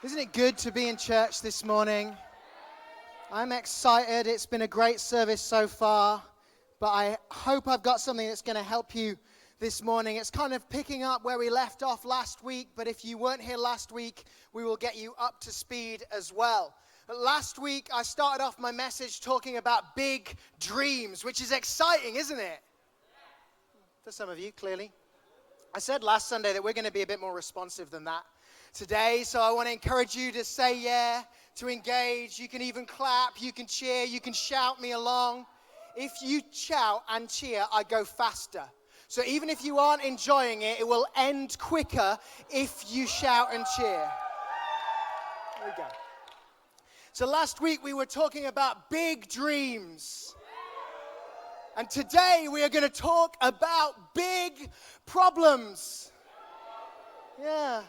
Isn't it good to be in church this morning? I'm excited. It's been a great service so far, but I hope I've got something that's going to help you this morning. It's kind of picking up where we left off last week, but if you weren't here last week, we will get you up to speed as well. Last week, I started off my message talking about big dreams, which is exciting, isn't it? For some of you, clearly. I said last Sunday that we're going to be a bit more responsive than that today, so I want to encourage you to say yeah, to engage. You can even clap, you can cheer, you can shout me along. If you shout and cheer, I go faster. So even if you aren't enjoying it, it will end quicker if you shout and cheer. There we go. So last week we were talking about big dreams. And today we are going to talk about big problems. Yeah,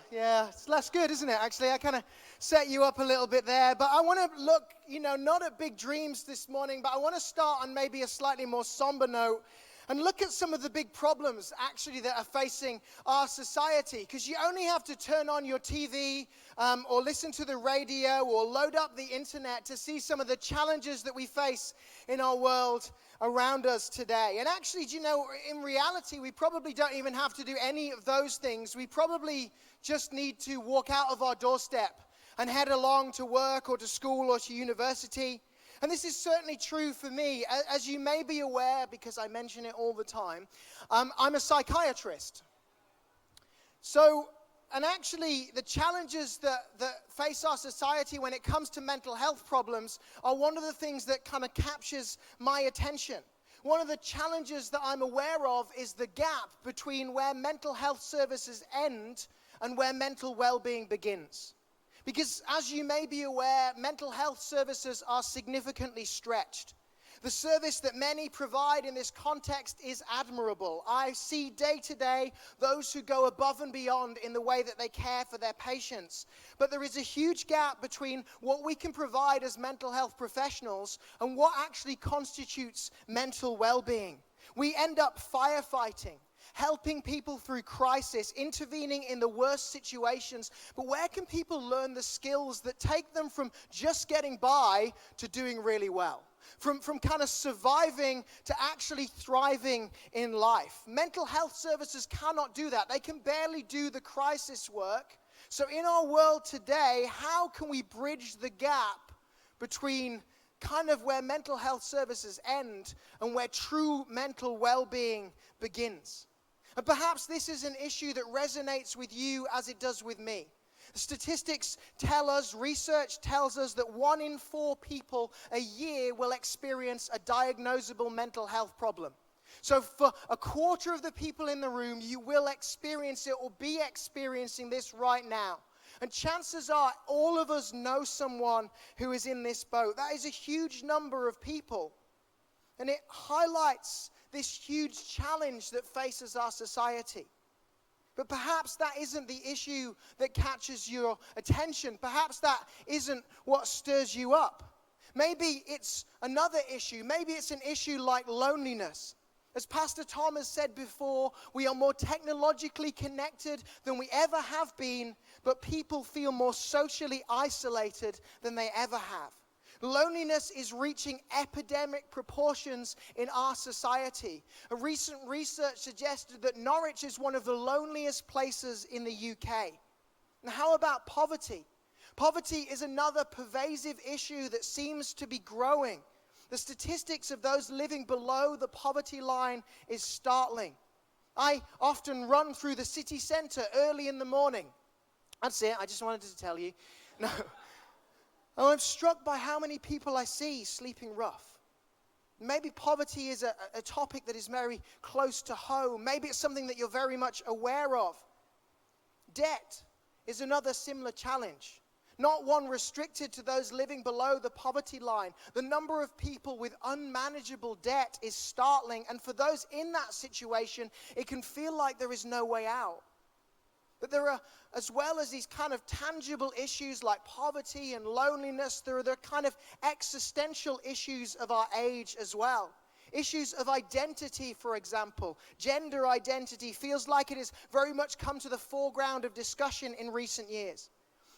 it's less good, isn't it? Actually, I kind of set you up a little bit there. But I want to look, not at big dreams this morning, but I want to start on maybe a slightly more somber note and look at some of the big problems actually that are facing our society. Because you only have to turn on your TV or listen to the radio or load up the internet to see some of the challenges that we face in our world around us today. And actually, in reality, we probably don't even have to do any of those things. We probably just need to walk out of our doorstep and head along to work or to school or to university. And this is certainly true for me. As you may be aware, because I mention it all the time, I'm a psychiatrist. And actually, the challenges that face our society when it comes to mental health problems are one of the things that kind of captures my attention. One of the challenges that I'm aware of is the gap between where mental health services end and where mental well-being begins. Because as you may be aware, mental health services are significantly stretched. The service that many provide in this context is admirable. I see day to day those who go above and beyond in the way that they care for their patients. But there is a huge gap between what we can provide as mental health professionals and what actually constitutes mental well-being. We end up firefighting, helping people through crisis, intervening in the worst situations. But where can people learn the skills that take them from just getting by to doing really well? From kind of surviving to actually thriving in life. Mental health services cannot do that. They can barely do the crisis work. So in our world today, how can we bridge the gap between kind of where mental health services end and where true mental well-being begins? And perhaps this is an issue that resonates with you as it does with me. Statistics tell us, research tells us that 1 in 4 people a year will experience a diagnosable mental health problem. So for a quarter of the people in the room, you will experience it or be experiencing this right now. And chances are all of us know someone who is in this boat. That is a huge number of people. And it highlights this huge challenge that faces our society. But perhaps that isn't the issue that catches your attention. Perhaps that isn't what stirs you up. Maybe it's another issue. Maybe it's an issue like loneliness. As Pastor Tom has said before, we are more technologically connected than we ever have been, but people feel more socially isolated than they ever have. Loneliness is reaching epidemic proportions in our society. A recent research suggested that Norwich is one of the loneliest places in the UK. And how about poverty? Poverty is another pervasive issue that seems to be growing. The statistics of those living below the poverty line is startling. I often run through the city centre early in the morning. That's it, I just wanted to tell you. No. And I'm struck by how many people I see sleeping rough. Maybe poverty is a topic that is very close to home. Maybe it's something that you're very much aware of. Debt is another similar challenge. Not one restricted to those living below the poverty line. The number of people with unmanageable debt is startling. And for those in that situation, it can feel like there is no way out. But there are, as well as these kind of tangible issues like poverty and loneliness, there are the kind of existential issues of our age as well. Issues of identity, for example, gender identity feels like it has very much come to the foreground of discussion in recent years.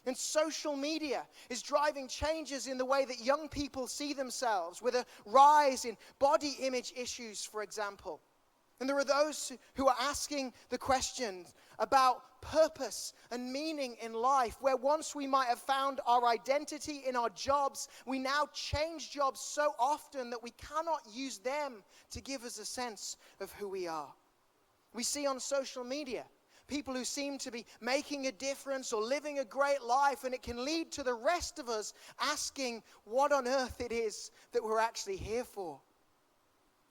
And social media is driving changes in the way that young people see themselves, with a rise in body image issues, for example. And there are those who are asking the questions about purpose and meaning in life, where once we might have found our identity in our jobs, we now change jobs so often that we cannot use them to give us a sense of who we are. We see on social media people who seem to be making a difference or living a great life, and it can lead to the rest of us asking what on earth it is that we're actually here for.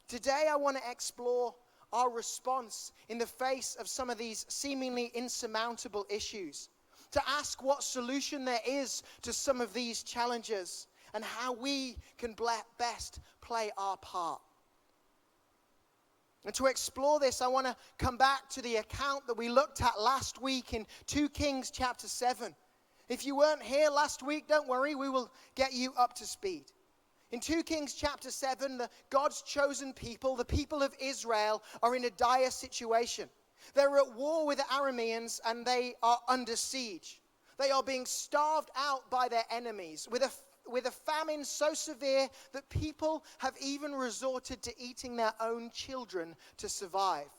Today I want to explore our response in the face of some of these seemingly insurmountable issues, to ask what solution there is to some of these challenges and how we can best play our part. And to explore this, I want to come back to the account that we looked at last week in 2 Kings chapter 7. If you weren't here last week, don't worry, we will get you up to speed. In 2 Kings chapter 7, God's chosen people, the people of Israel, are in a dire situation. They're at war with the Arameans and they are under siege. They are being starved out by their enemies with a famine so severe that people have even resorted to eating their own children to survive.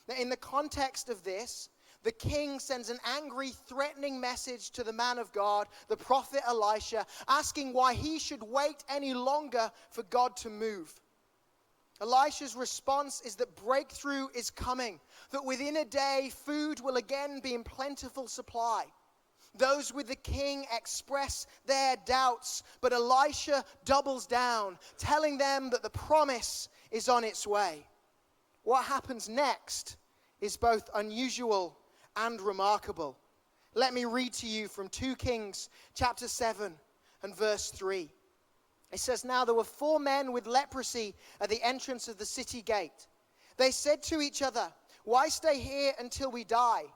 Now, in the context of this, the king sends an angry, threatening message to the man of God, the prophet Elisha, asking why he should wait any longer for God to move. Elisha's response is that breakthrough is coming, that within a day food will again be in plentiful supply. Those with the king express their doubts, but Elisha doubles down, telling them that the promise is on its way. What happens next is both unusual and remarkable. Let me read to you from 2 Kings chapter 7 and verse 3. It says, "Now there were 4 men with leprosy at the entrance of the city gate. They said to each other, 'Why stay here until we die?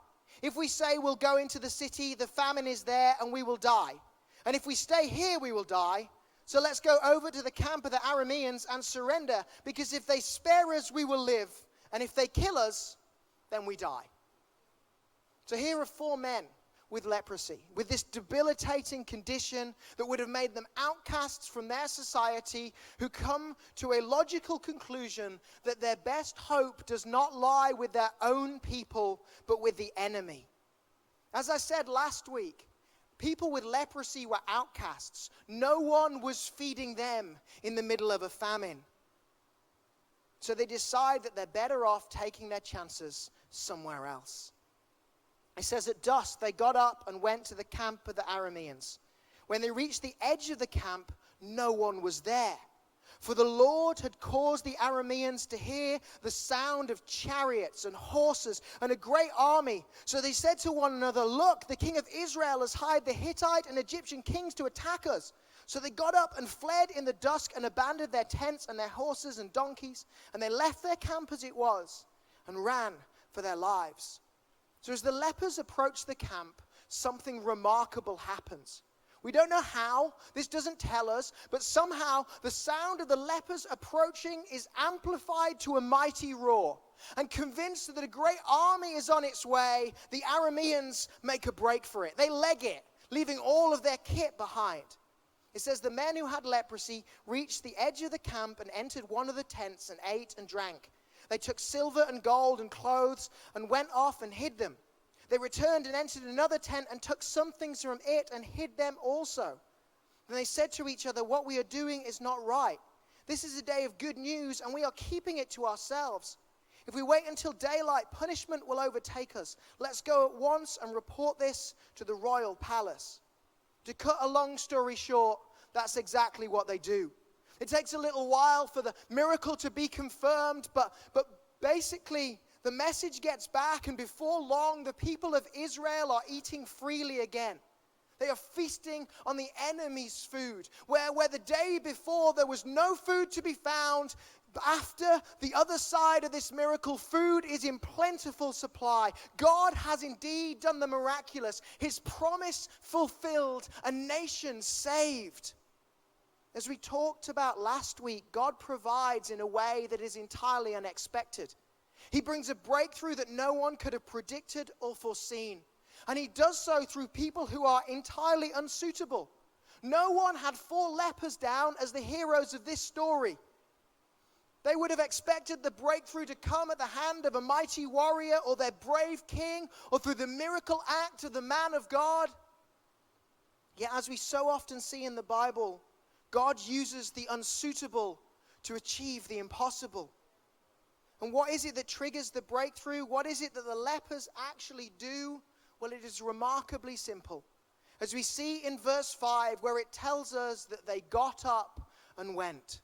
If we say we'll go into the city, the famine is there and we will die. And if we stay here, we will die. So let's go over to the camp of the Arameans and surrender, because if they spare us, we will live. And if they kill us, then we die.'" So here are 4 men with leprosy, with this debilitating condition that would have made them outcasts from their society, who come to a logical conclusion that their best hope does not lie with their own people, but with the enemy. As I said last week, people with leprosy were outcasts. No one was feeding them in the middle of a famine. So they decide that they're better off taking their chances somewhere else. It says, at dusk they got up and went to the camp of the Arameans. When they reached the edge of the camp, no one was there. For the Lord had caused the Arameans to hear the sound of chariots and horses and a great army. So they said to one another, "Look, the king of Israel has hired the Hittite and Egyptian kings to attack us." So they got up and fled in the dusk and abandoned their tents and their horses and donkeys. And they left their camp as it was and ran for their lives. So as the lepers approach the camp, something remarkable happens. We don't know how, this doesn't tell us, but somehow the sound of the lepers approaching is amplified to a mighty roar. And convinced that a great army is on its way, the Arameans make a break for it. They leg it, leaving all of their kit behind. It says the men who had leprosy reached the edge of the camp and entered one of the tents and ate and drank. They took silver and gold and clothes and went off and hid them. They returned and entered another tent and took some things from it and hid them also. Then they said to each other, "What we are doing is not right. This is a day of good news and we are keeping it to ourselves. If we wait until daylight, punishment will overtake us. Let's go at once and report this to the royal palace." To cut a long story short, that's exactly what they do. It takes a little while for the miracle to be confirmed, but basically the message gets back, and before long the people of Israel are eating freely again. They are feasting on the enemy's food, where the day before there was no food to be found. After the other side of this miracle, food is in plentiful supply. God has indeed done the miraculous. His promise fulfilled, a nation saved. As we talked about last week, God provides in a way that is entirely unexpected. He brings a breakthrough that no one could have predicted or foreseen. And he does so through people who are entirely unsuitable. No one had 4 lepers down as the heroes of this story. They would have expected the breakthrough to come at the hand of a mighty warrior or their brave king or through the miracle act of the man of God. Yet as we so often see in the Bible, God uses the unsuitable to achieve the impossible. And what is it that triggers the breakthrough? What is it that the lepers actually do? Well, it is remarkably simple. As we see in verse 5, where it tells us that they got up and went.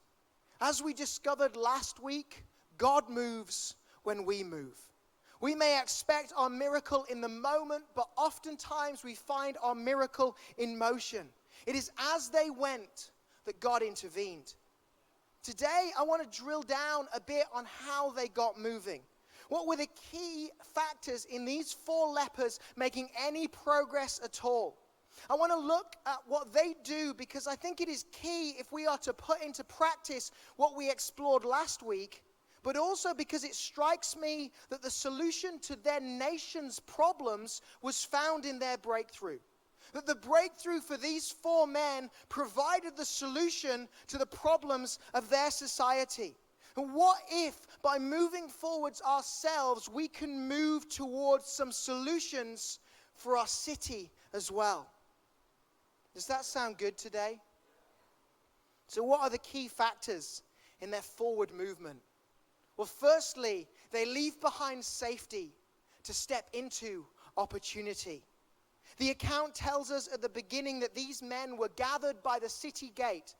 As we discovered last week, God moves when we move. We may expect our miracle in the moment, but oftentimes we find our miracle in motion. It is as they went that God intervened. Today, I want to drill down a bit on how they got moving. What were the key factors in these 4 lepers making any progress at all? I want to look at what they do because I think it is key if we are to put into practice what we explored last week, but also because it strikes me that the solution to their nation's problems was found in their breakthrough. That the breakthrough for these 4 men provided the solution to the problems of their society. And what if, by moving forwards ourselves, we can move towards some solutions for our city as well? Does that sound good today? So what are the key factors in their forward movement? Well, firstly, they leave behind safety to step into opportunity. The account tells us at the beginning that these men were gathered by the city gate.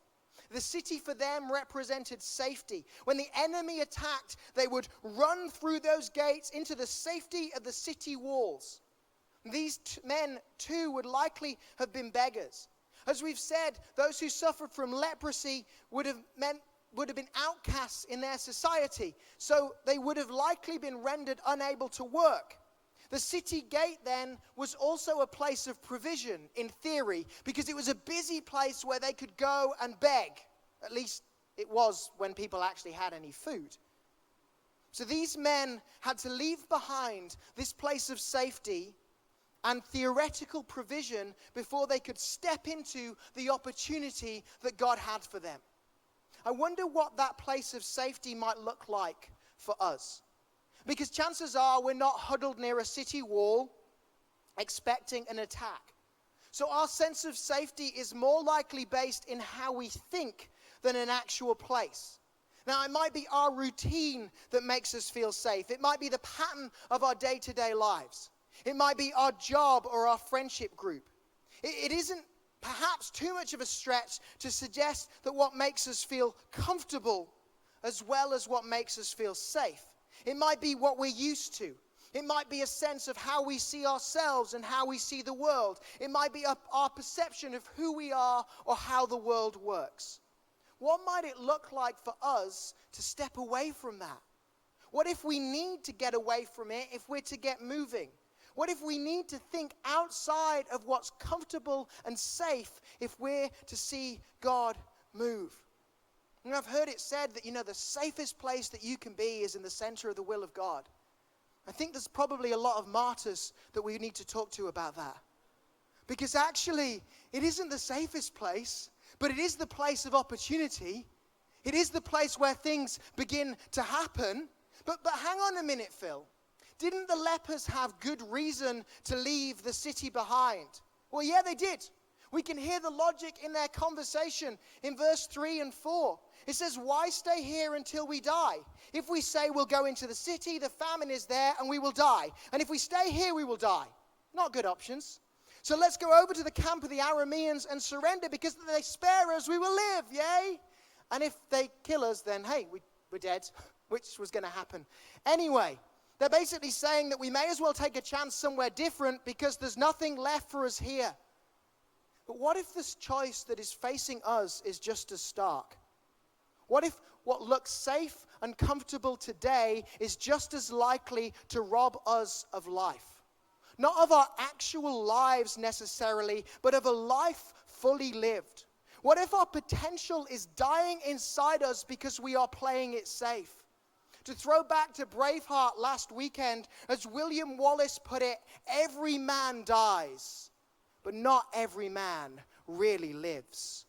The city for them represented safety. When the enemy attacked, they would run through those gates into the safety of the city walls. These men too would likely have been beggars. As we've said, those who suffered from leprosy would have been outcasts in their society. So they would have likely been rendered unable to work. The city gate then was also a place of provision, in theory, because it was a busy place where they could go and beg. At least it was when people actually had any food. So these men had to leave behind this place of safety and theoretical provision before they could step into the opportunity that God had for them. I wonder what that place of safety might look like for us. Because chances are we're not huddled near a city wall expecting an attack. So our sense of safety is more likely based in how we think than an actual place. Now, it might be our routine that makes us feel safe. It might be the pattern of our day-to-day lives. It might be our job or our friendship group. It isn't perhaps too much of a stretch to suggest that what makes us feel comfortable as well as what makes us feel safe. It might be what we're used to. It might be a sense of how we see ourselves and how we see the world. It might be our perception of who we are or how the world works. What might it look like for us to step away from that? What if we need to get away from it if we're to get moving? What if we need to think outside of what's comfortable and safe if we're to see God move? And I've heard it said that, the safest place that you can be is in the center of the will of God. I think there's probably a lot of martyrs that we need to talk to about that. Because actually, it isn't the safest place, but it is the place of opportunity. It is the place where things begin to happen. But hang on a minute, Phil. Didn't the lepers have good reason to leave the city behind? Well, yeah, they did. We can hear the logic in their conversation in verse 3 and 4. It says, why stay here until we die? If we say we'll go into the city, the famine is there and we will die. And if we stay here, we will die. Not good options. So let's go over to the camp of the Arameans and surrender, because if they spare us, we will live, yay? And if they kill us, then hey, we're dead, which was going to happen. Anyway, they're basically saying that we may as well take a chance somewhere different because there's nothing left for us here. But what if this choice that is facing us is just as stark? What if what looks safe and comfortable today is just as likely to rob us of life? Not of our actual lives necessarily, but of a life fully lived. What if our potential is dying inside us because we are playing it safe? To throw back to Braveheart last weekend, as William Wallace put it, every man dies, but not every man really lives.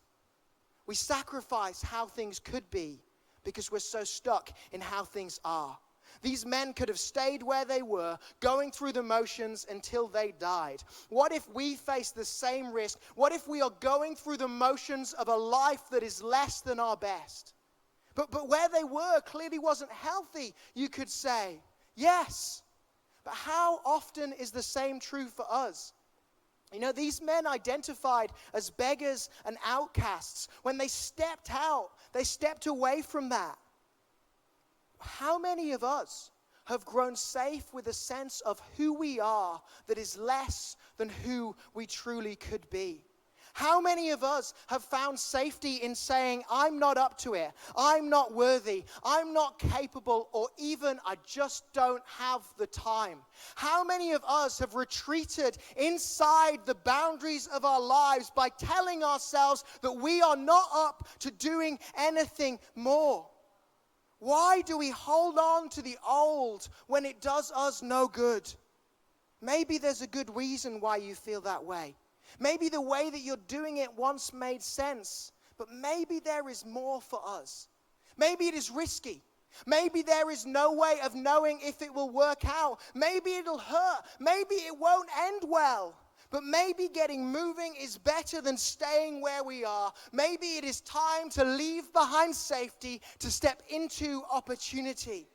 We sacrifice how things could be because we're so stuck in how things are. These men could have stayed where they were, going through the motions until they died. What if we face the same risk? What if we are going through the motions of a life that is less than our best? But where they were clearly wasn't healthy, you could say. Yes. But how often is the same true for us? You know, these men identified as beggars and outcasts. When they stepped out, they stepped away from that. How many of us have grown safe with a sense of who we are that is less than who we truly could be? How many of us have found safety in saying, I'm not up to it, I'm not worthy, I'm not capable, or even I just don't have the time? How many of us have retreated inside the boundaries of our lives by telling ourselves that we are not up to doing anything more? Why do we hold on to the old when it does us no good? Maybe there's a good reason why you feel that way. Maybe the way that you're doing it once made sense, but maybe there is more for us. Maybe it is risky. Maybe there is no way of knowing if it will work out. Maybe it'll hurt. Maybe it won't end well. But maybe getting moving is better than staying where we are. Maybe it is time to leave behind safety to step into opportunity.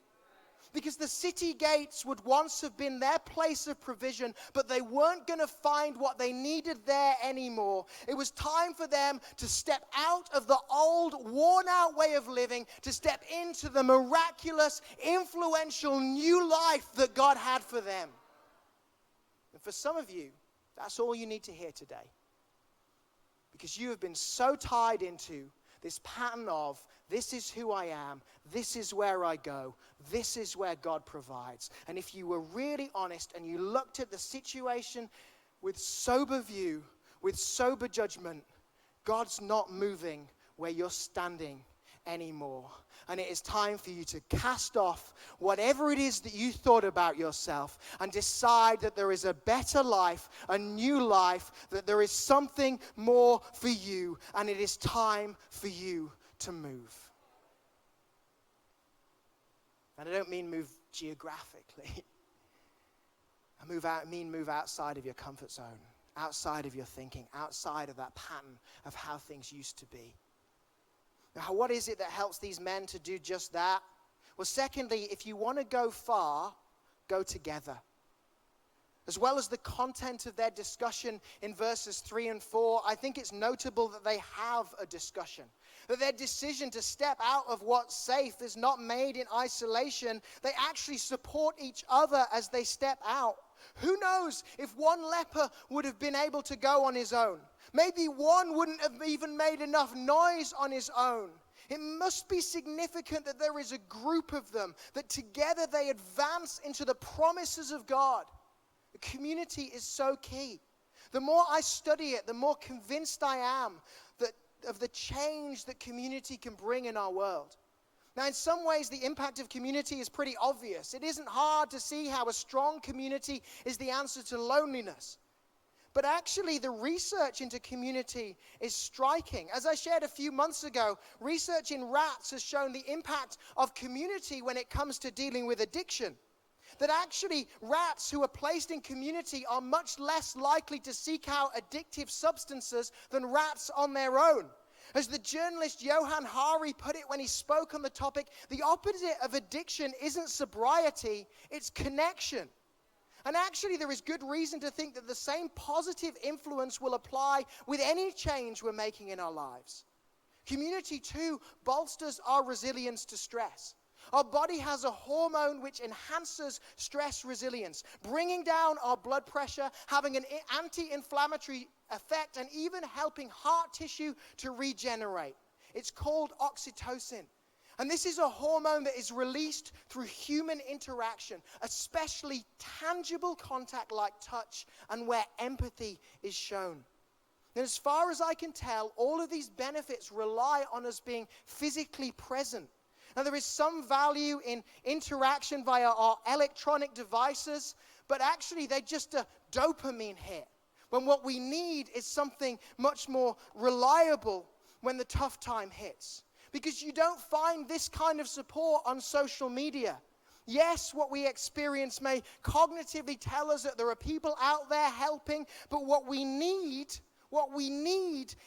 Because the city gates would once have been their place of provision, but they weren't going to find what they needed there anymore. It was time for them to step out of the old, worn-out way of living, to step into the miraculous, influential new life that God had for them. And for some of you, that's all you need to hear today. Because you have been so tied into this pattern of, this is who I am, this is where I go, this is where God provides. And if you were really honest and you looked at the situation with sober view, with sober judgment, God's not moving where you're standing anymore. And it is time for you to cast off whatever it is that you thought about yourself and decide that there is a better life, a new life, that there is something more for you, and it is time for you to move. And I don't mean move geographically. I mean move outside of your comfort zone, outside of your thinking, outside of that pattern of how things used to be. Now, what is it that helps these men to do just that? Well, secondly, if you want to go far, go together. As well as the content of their discussion in verses 3 and 4, I think it's notable that they have a discussion. That their decision to step out of what's safe is not made in isolation. They actually support each other as they step out. Who knows if one leper would have been able to go on his own? Maybe one wouldn't have even made enough noise on his own. It must be significant that there is a group of them, that together they advance into the promises of God. The community is so key. The more I study it, the more convinced I am of the change that community can bring in our world. Now, in some ways, the impact of community is pretty obvious. It isn't hard to see how a strong community is the answer to loneliness. But actually, the research into community is striking. As I shared a few months ago, research in rats has shown the impact of community when it comes to dealing with addiction. That actually, rats who are placed in community are much less likely to seek out addictive substances than rats on their own. As the journalist Johan Hari put it when he spoke on the topic, the opposite of addiction isn't sobriety, it's connection. And actually, there is good reason to think that the same positive influence will apply with any change we're making in our lives. Community, too, bolsters our resilience to stress. Our body has a hormone which enhances stress resilience, bringing down our blood pressure, having an anti-inflammatory effect, and even helping heart tissue to regenerate. It's called oxytocin. And this is a hormone that is released through human interaction, especially tangible contact like touch and where empathy is shown. And as far as I can tell, all of these benefits rely on us being physically present. Now, there is some value in interaction via our electronic devices, but actually they're just a dopamine hit, when what we need is something much more reliable when the tough time hits. Because you don't find this kind of support on social media. Yes, what we experience may cognitively tell us that there are people out there helping, but what we need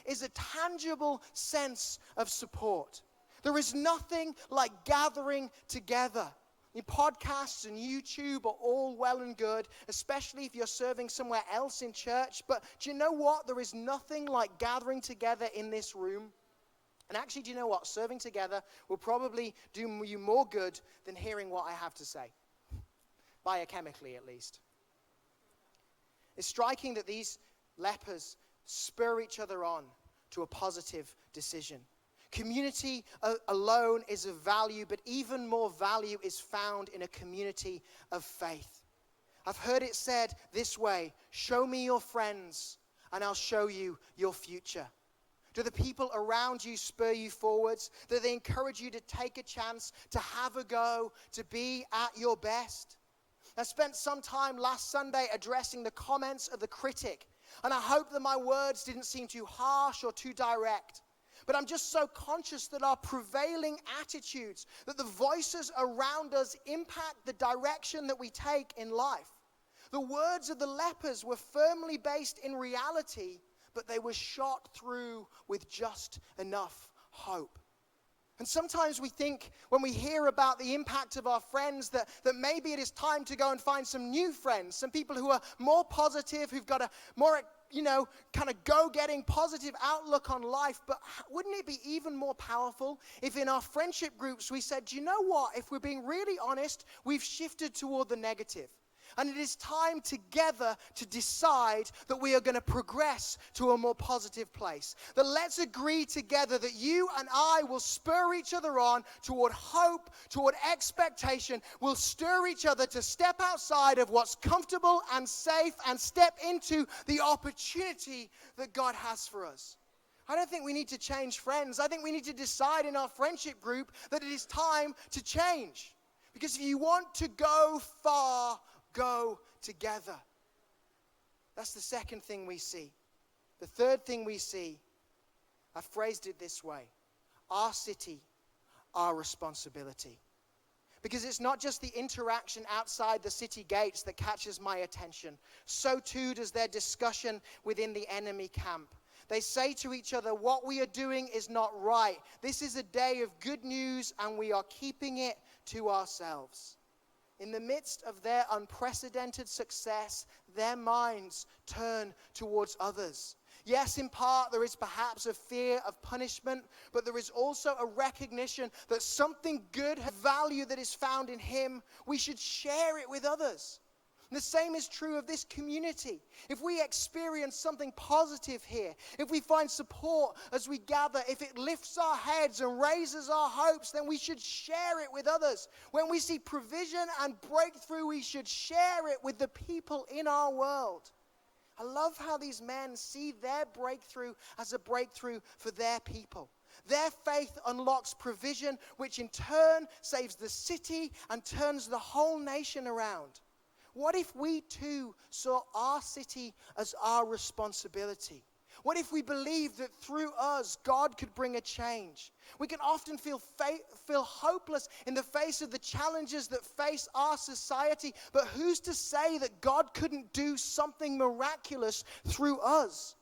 is a tangible sense of support. There is nothing like gathering together. Podcasts and YouTube are all well and good, especially if you're serving somewhere else in church. But do you know what? There is nothing like gathering together in this room. And actually, do you know what? Serving together will probably do you more good than hearing what I have to say, biochemically at least. It's striking that these lepers spur each other on to a positive decision. Community alone is of value, but even more value is found in a community of faith. I've heard it said this way: show me your friends and I'll show you your future. Do the people around you spur you forwards? Do they encourage you to take a chance, to have a go, to be at your best? I spent some time last Sunday addressing the comments of the critic, and I hope that my words didn't seem too harsh or too direct. But I'm just so conscious that our prevailing attitudes, that the voices around us impact the direction that we take in life. The words of the lepers were firmly based in reality, but they were shot through with just enough hope. And sometimes we think, when we hear about the impact of our friends, that maybe it is time to go and find some new friends, some people who are more positive, who've got a more kind of go-getting, positive outlook on life. But wouldn't it be even more powerful if in our friendship groups we said, do you know what? If we're being really honest, we've shifted toward the negative. And it is time together to decide that we are going to progress to a more positive place. That let's agree together that you and I will spur each other on toward hope, toward expectation. We'll stir each other to step outside of what's comfortable and safe and step into the opportunity that God has for us. I don't think we need to change friends. I think we need to decide in our friendship group that it is time to change. Because if you want to go far, go together. That's the second thing we see. The third thing we see, I phrased it this way: our city, our responsibility. Because it's not just the interaction outside the city gates that catches my attention. So too does their discussion within the enemy camp. They say to each other, what we are doing is not right. This is a day of good news and we are keeping it to ourselves. In the midst of their unprecedented success, their minds turn towards others. Yes, in part, there is perhaps a fear of punishment, but there is also a recognition that something good, value that is found in him, we should share it with others. And the same is true of this community. If we experience something positive here, if we find support as we gather, if it lifts our heads and raises our hopes, then we should share it with others. When we see provision and breakthrough, we should share it with the people in our world. I love how these men see their breakthrough as a breakthrough for their people. Their faith unlocks provision, which in turn saves the city and turns the whole nation around. What if we too saw our city as our responsibility? What if we believed that through us, God could bring a change? We can often feel hopeless in the face of the challenges that face our society, but who's to say that God couldn't do something miraculous through us?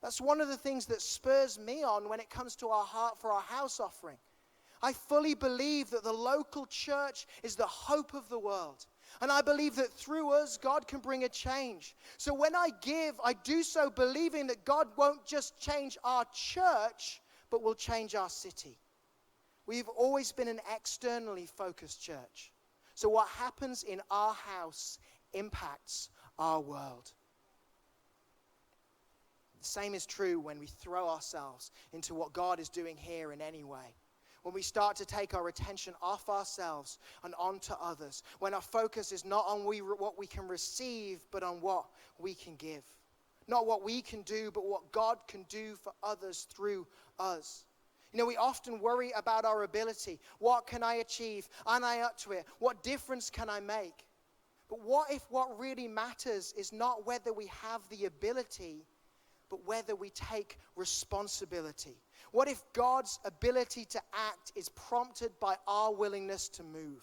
That's one of the things that spurs me on when it comes to our heart for our house offering. I fully believe that the local church is the hope of the world. And I believe that through us, God can bring a change. So when I give, I do so believing that God won't just change our church, but will change our city. We've always been an externally focused church. So what happens in our house impacts our world. The same is true when we throw ourselves into what God is doing here in any way. When we start to take our attention off ourselves and onto others. When our focus is not on what we can receive, but on what we can give. Not what we can do, but what God can do for others through us. You know, we often worry about our ability. What can I achieve? Am I up to it? What difference can I make? But what if what really matters is not whether we have the ability, but whether we take responsibility? What if God's ability to act is prompted by our willingness to move?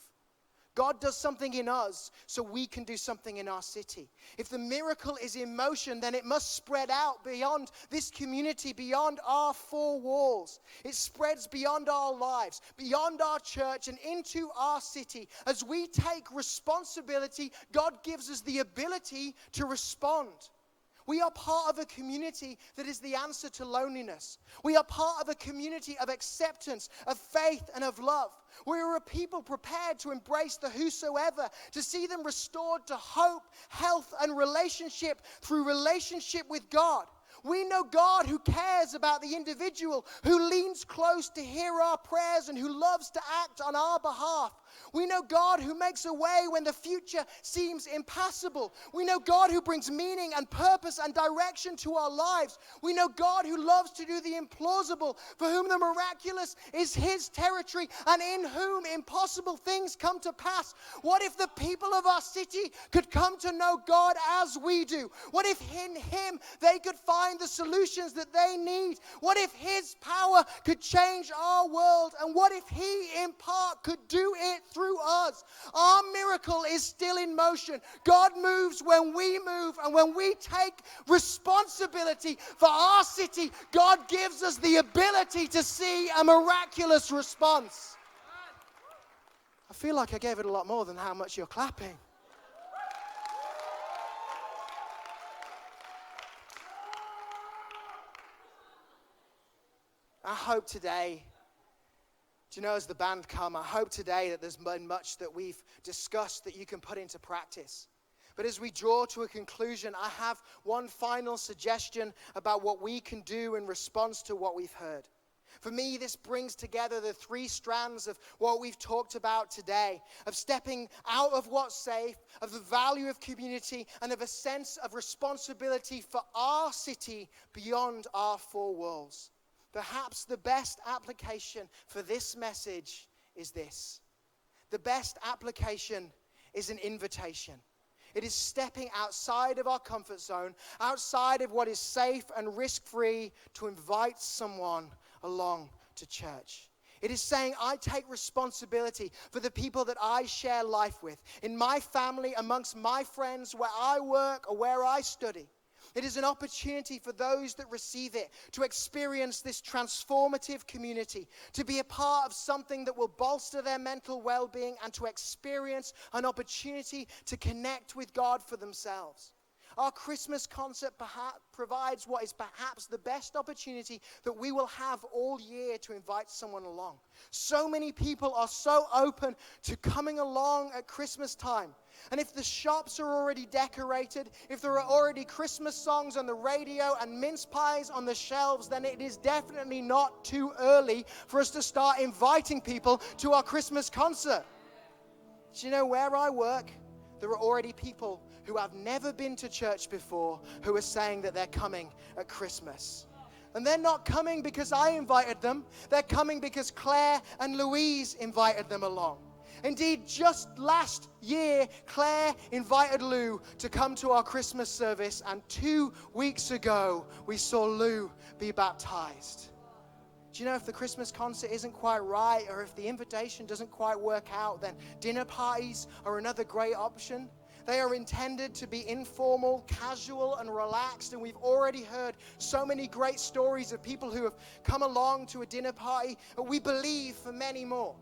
God does something in us so we can do something in our city. If the miracle is in motion, then it must spread out beyond this community, beyond our four walls. It spreads beyond our lives, beyond our church, and into our city. As we take responsibility, God gives us the ability to respond. We are part of a community that is the answer to loneliness. We are part of a community of acceptance, of faith, and of love. We are a people prepared to embrace the whosoever, to see them restored to hope, health, and relationship through relationship with God. We know God who cares about the individual, who leans close to hear our prayers, and who loves to act on our behalf. We know God who makes a way when the future seems impassable. We know God who brings meaning and purpose and direction to our lives. We know God who loves to do the implausible, for whom the miraculous is his territory, and in whom impossible things come to pass. What if the people of our city could come to know God as we do? What if in him they could find the solutions that they need? What if his power could change our world? And what if he in part could do it through us? Our miracle is still in motion. God moves when we move, and when we take responsibility for our city, God gives us the ability to see a miraculous response. I feel like I gave it a lot more than how much you're clapping. I hope today, do you know, as the band come, I hope today that there's been much that we've discussed that you can put into practice. But as we draw to a conclusion, I have one final suggestion about what we can do in response to what we've heard. For me, this brings together the three strands of what we've talked about today, of stepping out of what's safe, of the value of community, and of a sense of responsibility for our city beyond our four walls. Perhaps the best application for this message is this. The best application is an invitation. It is stepping outside of our comfort zone, outside of what is safe and risk-free, to invite someone along to church. It is saying, I take responsibility for the people that I share life with, in my family, amongst my friends, where I work or where I study. It is an opportunity for those that receive it to experience this transformative community, to be a part of something that will bolster their mental well-being, and to experience an opportunity to connect with God for themselves. Our Christmas concert provides what is perhaps the best opportunity that we will have all year to invite someone along. So many people are so open to coming along at Christmas time. And if the shops are already decorated, if there are already Christmas songs on the radio and mince pies on the shelves, then it is definitely not too early for us to start inviting people to our Christmas concert. Do you know, where I work, there are already people who have never been to church before who are saying that they're coming at Christmas. And they're not coming because I invited them. They're coming because Claire and Louise invited them along. Indeed, just last year, Claire invited Lou to come to our Christmas service, and 2 weeks ago, we saw Lou be baptized. Do you know, if the Christmas concert isn't quite right, or if the invitation doesn't quite work out, then dinner parties are another great option. They are intended to be informal, casual, and relaxed, and we've already heard so many great stories of people who have come along to a dinner party, and we believe for many more.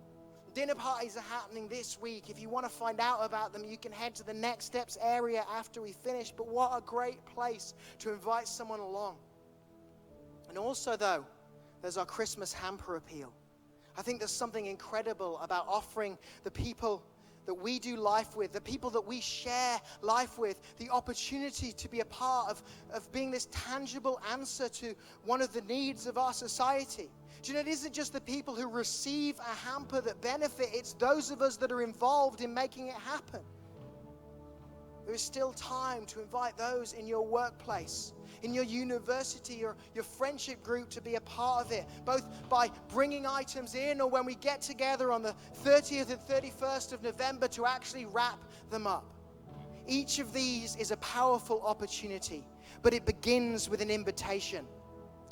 Dinner parties are happening this week. If you want to find out about them, you can head to the Next Steps area after we finish. But what a great place to invite someone along. And also, though, there's our Christmas hamper appeal. I think there's something incredible about offering the people that we do life with, the people that we share life with, the opportunity to be a part of being this tangible answer to one of the needs of our society. Do you know, it isn't just the people who receive a hamper that benefit, it's those of us that are involved in making it happen. There is still time to invite those in your workplace, in your university, or your friendship group to be a part of it, both by bringing items in or when we get together on the 30th and 31st of November to actually wrap them up. Each of these is a powerful opportunity, but it begins with an invitation.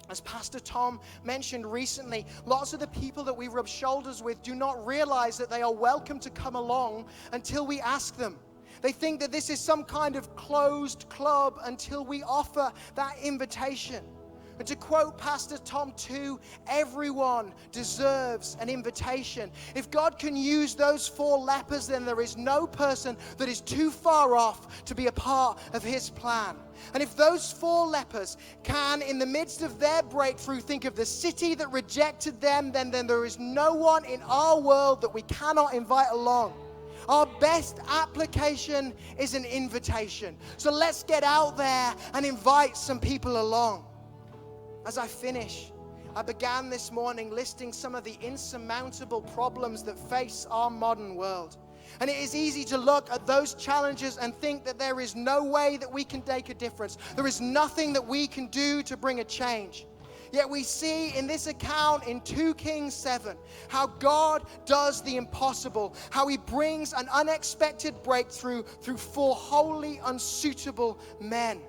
As Pastor Tom mentioned recently, lots of the people that we rub shoulders with do not realize that they are welcome to come along until we ask them. They think that this is some kind of closed club until we offer that invitation. And to quote Pastor Tom too, everyone deserves an invitation. If God can use those 4 lepers, then there is no person that is too far off to be a part of his plan. And if those 4 lepers can, in the midst of their breakthrough, think of the city that rejected them, then there is no one in our world that we cannot invite along. Our best application is an invitation. So let's get out there and invite some people along. As I finish, I began this morning listing some of the insurmountable problems that face our modern world. And it is easy to look at those challenges and think that there is no way that we can make a difference. There is nothing that we can do to bring a change. Yet we see in this account in 2 Kings 7 how God does the impossible, how he brings an unexpected breakthrough through 4 wholly unsuitable men.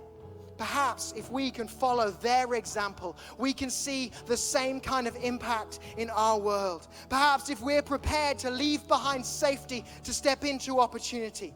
Perhaps if we can follow their example, we can see the same kind of impact in our world. Perhaps if we're prepared to leave behind safety to step into opportunity.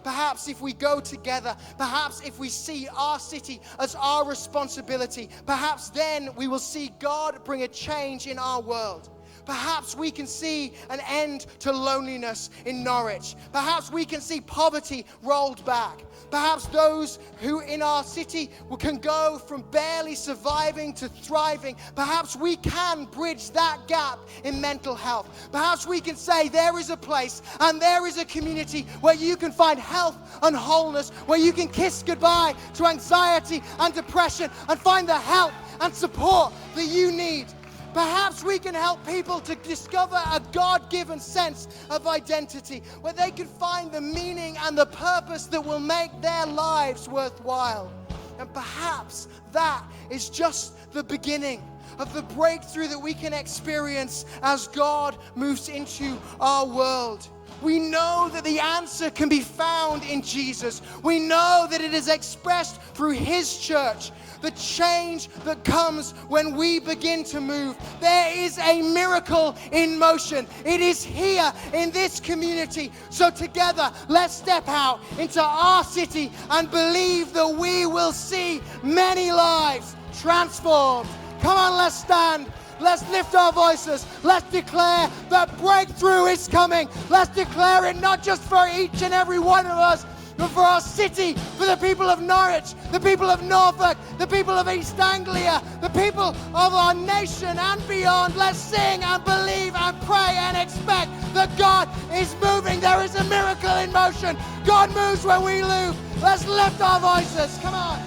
Perhaps if we go together, perhaps if we see our city as our responsibility, perhaps then we will see God bring a change in our world. Perhaps we can see an end to loneliness in Norwich. Perhaps we can see poverty rolled back. Perhaps those who in our city can go from barely surviving to thriving. Perhaps we can bridge that gap in mental health. Perhaps we can say there is a place and there is a community where you can find health and wholeness, where you can kiss goodbye to anxiety and depression and find the help and support that you need. Perhaps we can help people to discover a God-given sense of identity where they can find the meaning and the purpose that will make their lives worthwhile. And perhaps that is just the beginning of the breakthrough that we can experience as God moves into our world. We know that the answer can be found in Jesus. We know that it is expressed through his church. The change that comes when we begin to move. There is a miracle in motion. It is here in this community. So together, let's step out into our city and believe that we will see many lives transformed. Come on, let's stand. Let's lift our voices. Let's declare that breakthrough is coming. Let's declare it not just for each and every one of us, but for our city, for the people of Norwich, the people of Norfolk, the people of East Anglia, the people of our nation and beyond. Let's sing and believe and pray and expect that God is moving. There is a miracle in motion. God moves when we move. Let's lift our voices. Come on.